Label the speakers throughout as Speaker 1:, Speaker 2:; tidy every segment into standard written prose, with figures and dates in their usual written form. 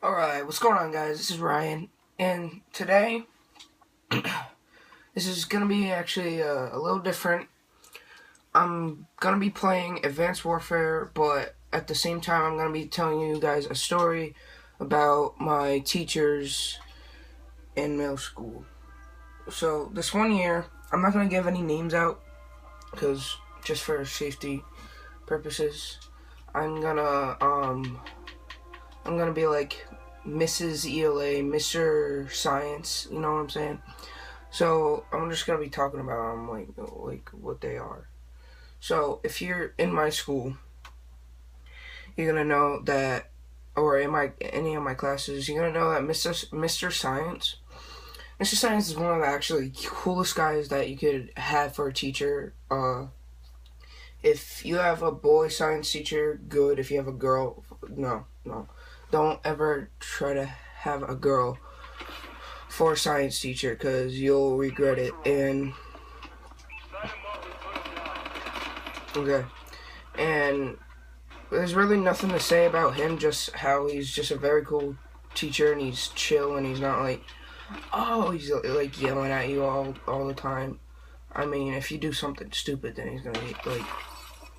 Speaker 1: Alright, what's going on, guys? This is Ryan, and today, this is gonna be actually a little different. I'm gonna be playing Advanced Warfare, but at the same time, I'm gonna be telling you guys a story about my teachers in middle school. So, this one year, I'm not gonna give any names out, because just for safety purposes, I'm gonna be like Mrs. ELA, Mr. Science, you know what I'm saying? So I'm just gonna be talking about them like what they are. So if you're in my school, you're gonna know that, or in any of my classes, you're gonna know that Mr. Science. Mr. Science is one of the actually coolest guys that you could have for a teacher. If you have a boy science teacher, good. If you have a girl, no. Don't ever try to have a girl for a science teacher, because you'll regret it. And okay, and there's really nothing to say about him, just how he's just a very cool teacher, and he's chill, and he's not like, oh, he's like yelling at you all the time. I mean, if you do something stupid, then he's gonna like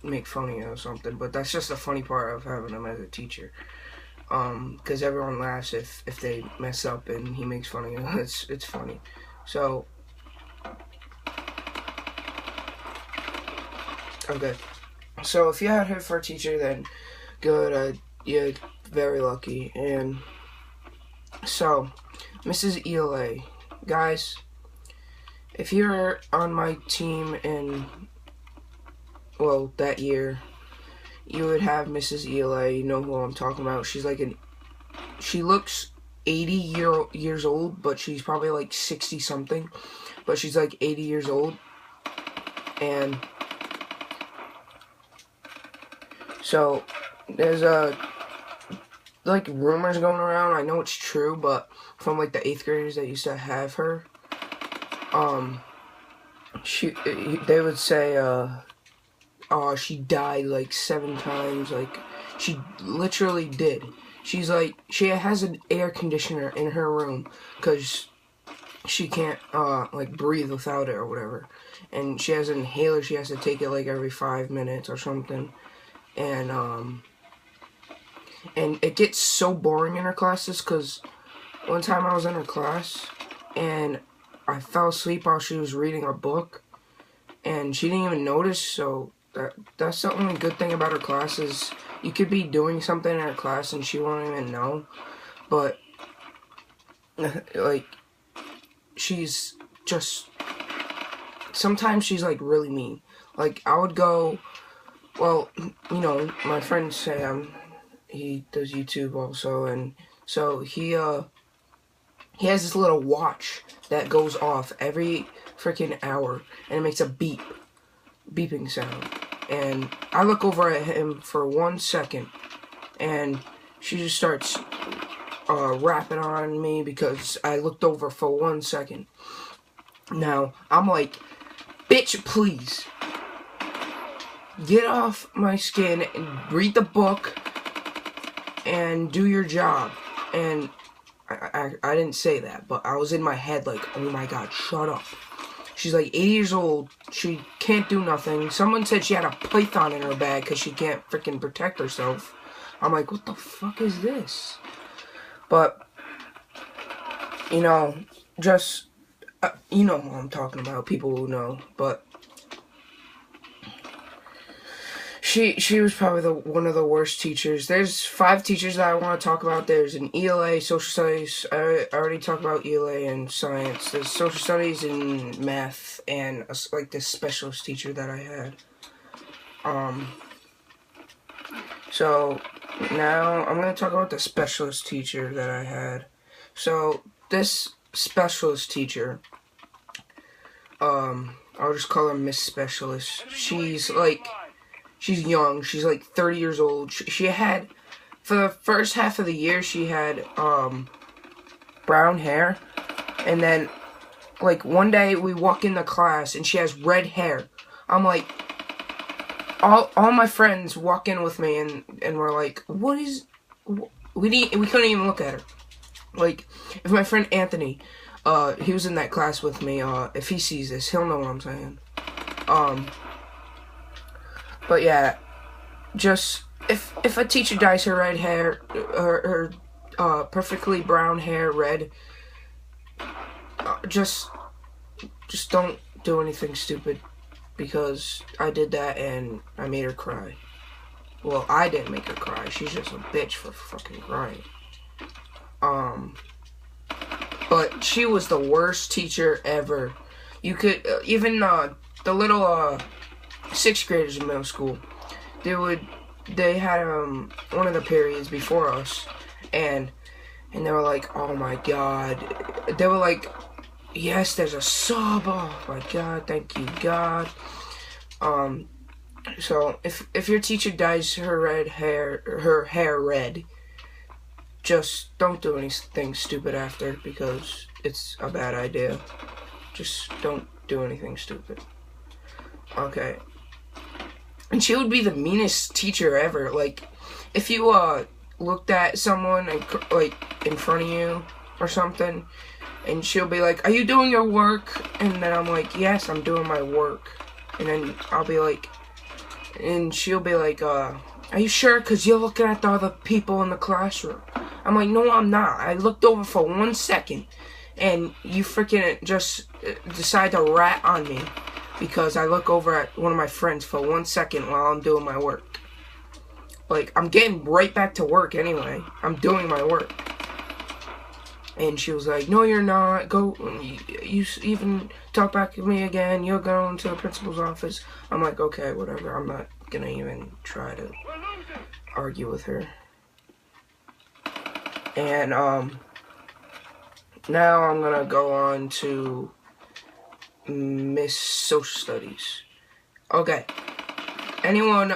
Speaker 1: make fun of you or something. But that's just the funny part of having him as a teacher. Because everyone laughs if they mess up and he makes fun of you. It's funny. So, okay. So if you had him for a teacher, then good. You're very lucky. And so, Mrs. ELA, guys, if you're on my team in, well, that year, you would have Mrs. ELA. You know who I'm talking about. She's like she looks 80 years old, but she's probably like 60 something. But she's like 80 years old. And so there's like rumors going around. I know it's true, but from like the 8th graders that used to have her, they would say she died like 7 times. Like, she literally did. She's like, she has an air conditioner in her room because she can't like breathe without it or whatever. And she has an inhaler. She has to take it like every 5 minutes or something. And it gets so boring in her classes, because one time I was in her class and I fell asleep while she was reading a book, and she didn't even notice. So that's the only good thing about her class, is you could be doing something in her class and she won't even know. But like, she's just, sometimes she's like really mean. Like, I would go, well, you know, my friend Sam, he does YouTube also, and so he has this little watch that goes off every freaking hour, and it makes a beeping sound. And I look over at him for 1 second, and she just starts rapping on me because I looked over for 1 second. Now, I'm like, bitch, please, get off my skin and read the book and do your job. And I didn't say that, but I was in my head like, oh my god, shut up. She's like 80 years old. She can't do nothing. Someone said she had a python in her bag because she can't freaking protect herself. I'm like, what the fuck is this? But, you know, just, you know who I'm talking about. People who know. But she was probably one of the worst teachers. There's 5 teachers that I want to talk about. There's an ELA, social studies. I already talked about ELA and science. There's social studies and math, and like this specialist teacher that I had. So now I'm going to talk about the specialist teacher that I had. So this specialist teacher, I'll just call her Miss Specialist. She's young. She's like 30 years old. She had, for the first half of the year, she had brown hair. And then, like, one day we walk in the class and she has red hair. I'm like, all my friends walk in with me and we're like, what we couldn't even look at her. Like, if my friend Anthony, he was in that class with me, if he sees this, he'll know what I'm saying. But yeah, just, if a teacher dyes her red hair, her perfectly brown hair red, just don't do anything stupid, because I did that and I made her cry. Well, I didn't make her cry, she's just a bitch for fucking crying. But she was the worst teacher ever. You could, even, the little, 6th graders in middle school, they had, one of the periods before us, and they were like, oh my god, they were like, yes, there's a sub, oh my god, thank you god. So, if your teacher dyes her hair red, just don't do anything stupid after, because it's a bad idea. Just don't do anything stupid. Okay. And she would be the meanest teacher ever. Like, if you, looked at someone, and, like, in front of you, or something, and she'll be like, are you doing your work? And then I'm like, yes, I'm doing my work. And then I'll be like, and she'll be like, are you sure? Because you're looking at the other people in the classroom. I'm like, no, I'm not. I looked over for 1 second, and you freaking just decide to rat on me because I look over at one of my friends for 1 second while I'm doing my work. Like, I'm getting right back to work anyway. I'm doing my work. And she was like, no, you're not. Go, you even talk back to me again. You're going to the principal's office. I'm like, okay, whatever. I'm not gonna even try to argue with her. And, now I'm gonna go on to Miss Social Studies. Okay. Anyone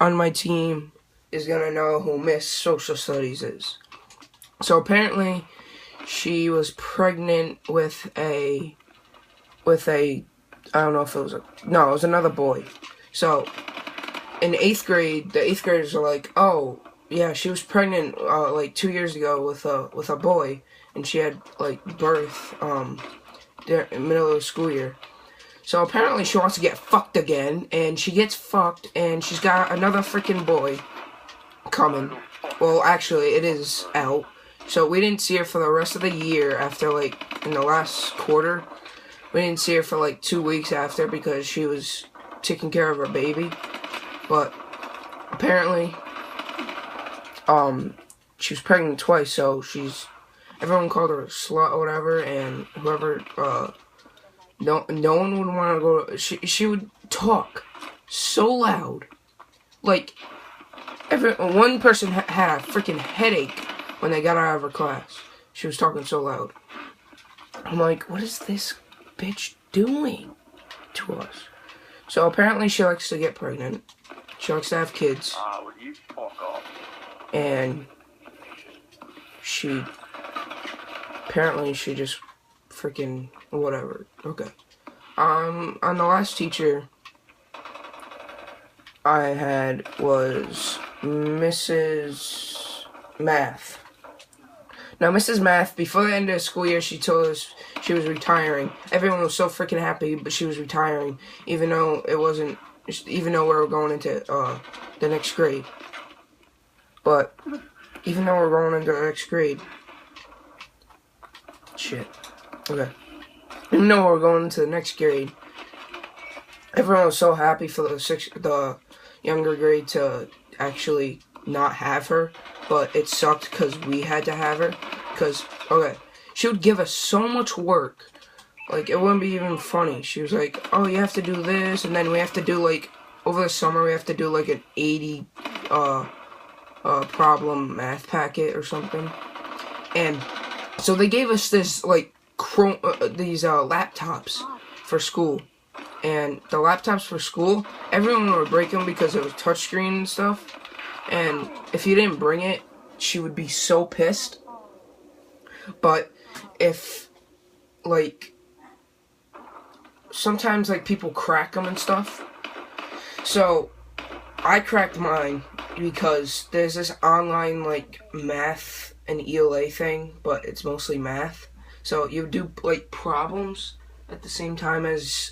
Speaker 1: on my team is gonna know who Miss Social Studies is. So apparently, she was pregnant with a, I don't know if it was it was another boy. So, in 8th grade, the 8th graders are like, oh, yeah, she was pregnant, like 2 years ago with a boy, and she had, like, birth, in the middle of the school year. So apparently she wants to get fucked again, and she gets fucked, and she's got another freaking boy coming. Well, actually, it is out. So we didn't see her for the rest of the year after, like, in the last quarter. We didn't see her for, like, 2 weeks after because she was taking care of her baby. But apparently, she was pregnant twice, so everyone called her a slut or whatever, and whoever, no one would want to go, she would talk so loud. Like, one person had a freaking headache when they got out of her class. She was talking so loud. I'm like, what is this bitch doing to us? So apparently she likes to get pregnant. She likes to have kids. And apparently she just freaking whatever. Okay. On the last teacher I had was Mrs. Math. Now, Mrs. Math, before the end of the school year, she told us she was retiring. Everyone was so freaking happy, but she was retiring, even though we were going into the next grade. But even though we're going into the next grade, okay. Even though we're going into the next grade, everyone was so happy for the younger grade to actually not have her, but it sucked because we had to have her. Because, okay, she would give us so much work, like, it wouldn't be even funny. She was like, oh, you have to do this, and then we have to do, like, over the summer, we have to do, like, an 80, problem math packet or something. And so they gave us this, like, these laptops for school. And the laptops for school, everyone would break them because it was touchscreen and stuff. And if you didn't bring it, she would be so pissed. But if, like, sometimes, like, people crack them and stuff. So I cracked mine, because there's this online like math and ELA thing, but it's mostly math. So you do like problems at the same time as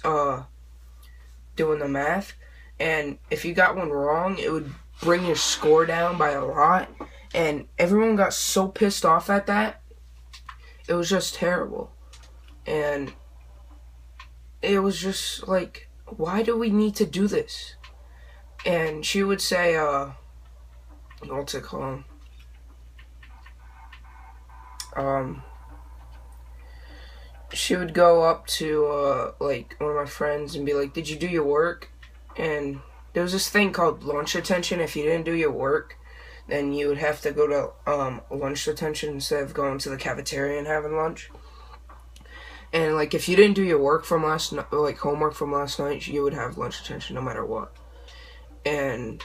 Speaker 1: doing the math, and if you got one wrong, it would bring your score down by a lot, and everyone got so pissed off at that. It was just terrible, and it was just like, why do we need to do this? And she would say, what's it called? She would go up to, like, one of my friends and be like, did you do your work? And there was this thing called lunch detention. If you didn't do your work, then you would have to go to, lunch detention instead of going to the cafeteria and having lunch. And, like, if you didn't do your work from last night, like, homework from last night, you would have lunch detention no matter what. And,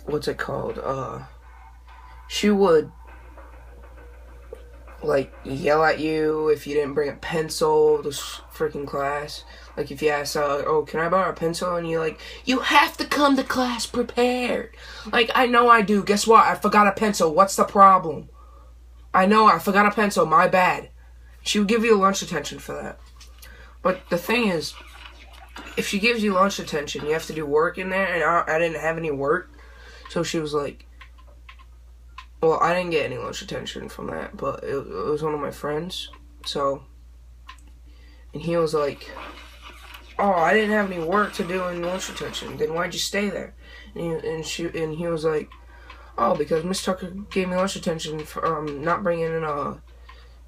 Speaker 1: what's it called? She would, like, yell at you if you didn't bring a pencil to freaking class. Like, if you ask, oh, can I borrow a pencil? And you're like, you have to come to class prepared. Like, I know I do. Guess what? I forgot a pencil. What's the problem? I know I forgot a pencil. My bad. She would give you lunch detention for that. But the thing is, if she gives you lunch detention, you have to do work in there, and I didn't have any work. So she was like, well, I didn't get any lunch detention from that, but it was one of my friends. So, and he was like, oh, I didn't have any work to do in lunch detention. Then why'd you stay there? And he was like, oh, because Miss Tucker gave me lunch detention for not bringing in a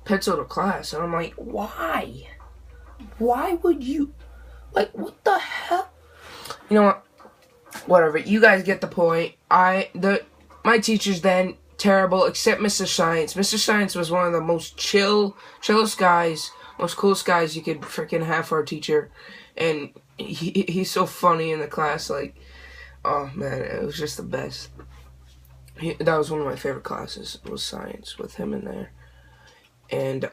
Speaker 1: pencil to class. And I'm like, why? Why would you? Like, what the hell? You know what? Whatever. You guys get the point. My teachers then, terrible, except Mr. Science. Mr. Science was one of the most chillest guys, most coolest guys you could freaking have for a teacher. And he's so funny in the class. Like, oh, man, it was just the best. That was one of my favorite classes, was science, with him in there. And,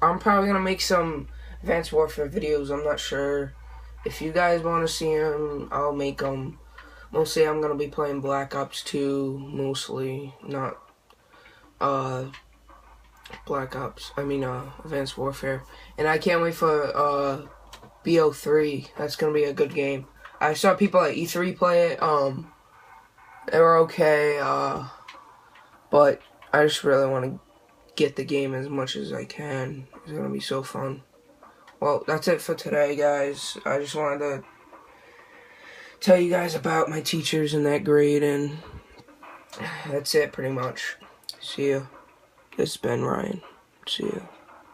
Speaker 1: I'm probably going to make some Advanced Warfare videos. I'm not sure. If you guys want to see them, I'll make them. Mostly I'm going to be playing Black Ops 2, mostly. Not, Advanced Warfare. And I can't wait for, BO3. That's going to be a good game. I saw people at E3 play it. They were okay, but I just really want to get the game as much as I can. It's going to be so fun. Well, that's it for today, guys. I just wanted to tell you guys about my teachers in that grade, and that's it pretty much. See ya. This is Ben Ryan. See ya.